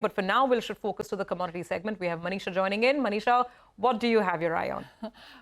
But for now, we'll should focus to the commodity segment. We have Manisha joining in. Manisha, what do you have your eye on?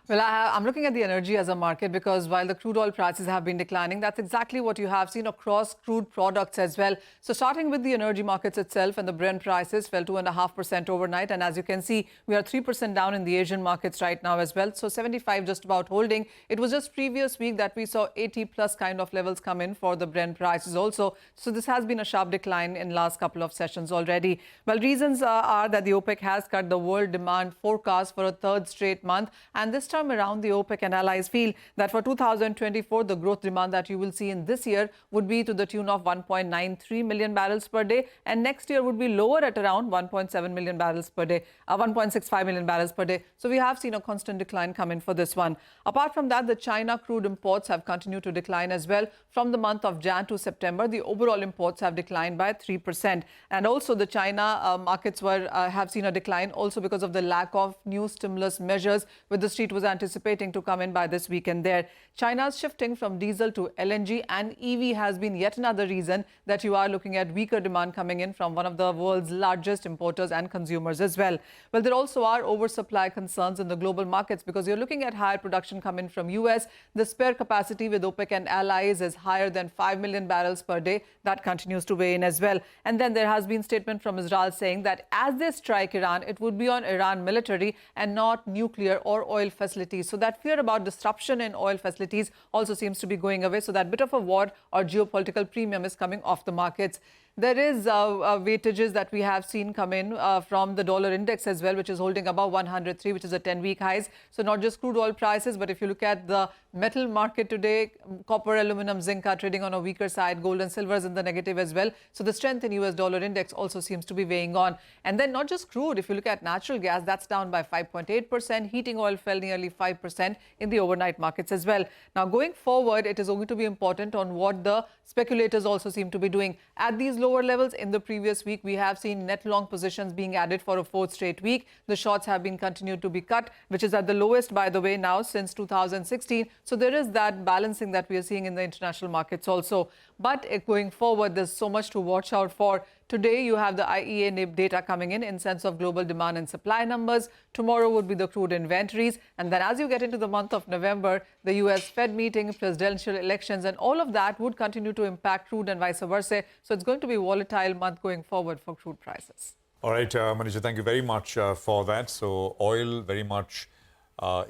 Well, I'm looking at the energy as a market because while the crude oil prices have been declining, that's exactly what you have seen across crude products as well. So starting with the energy markets itself, and the Brent prices fell 2.5% overnight. And as you can see, we are 3% down in the Asian markets right now as well. So 75 just about holding. It was just previous week that we saw 80 plus kind of levels come in for the Brent prices also. So this has been a sharp decline in last couple of sessions already. Well, reasons are that the OPEC has cut the world demand forecast for a third straight month. And this time around, the OPEC and allies feel that for 2024, the growth demand that you will see in this year would be to the tune of 1.93 million barrels per day. And next year would be lower at around 1.7 million barrels per day, 1.65 million barrels per day. So we have seen a constant decline come in for this one. Apart from that, the China crude imports have continued to decline as well. From the month of Jan to September, the overall imports have declined by 3%. And also the China markets have seen a decline also because of the lack of new stimulus measures, which the street was anticipating to come in by this weekend there. China's shifting from diesel to LNG and EV has been yet another reason that you are looking at weaker demand coming in from one of the world's largest importers and consumers as well. Well, there also are oversupply concerns in the global markets because you're looking at higher production coming from US. The spare capacity with OPEC and allies is higher than 5 million barrels per day. That continues to weigh in as well. And then there has been statement from Israel saying that as they strike Iran, it would be on Iran military and not nuclear or oil facilities. So that fear about disruption in oil facilities also seems to be going away. So that bit of a war or geopolitical premium is coming off the markets. There is weightages that we have seen come in from the dollar index as well, which is holding above 103, which is a 10-week highs. So not just crude oil prices, but if you look at the metal market today, copper, aluminum, zinc are trading on a weaker side. Gold and silver is in the negative as well. So the strength in US dollar index also seems to be weighing on. And then not just crude, if you look at natural gas, that's down by 5.8%. Heating oil fell nearly 5% in the overnight markets as well. Now going forward, it is going to be important on what the speculators also seem to be doing. At these lower levels in the previous week, we have seen net long positions being added for a fourth straight week. The shorts have been continued to be cut, which is at the lowest, by the way, now since 2016. So there is that balancing that we are seeing in the international markets also. But going forward, there's so much to watch out for. Today, you have the IEA data coming in sense of global demand and supply numbers. Tomorrow would be the crude inventories. And then as you get into the month of November, the US Fed meeting, presidential elections, and all of that would continue to impact crude and vice versa. So it's going to be a volatile month going forward for crude prices. All right, Manisha, thank you very much for that. So oil very much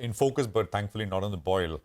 in focus, but thankfully not on the boil.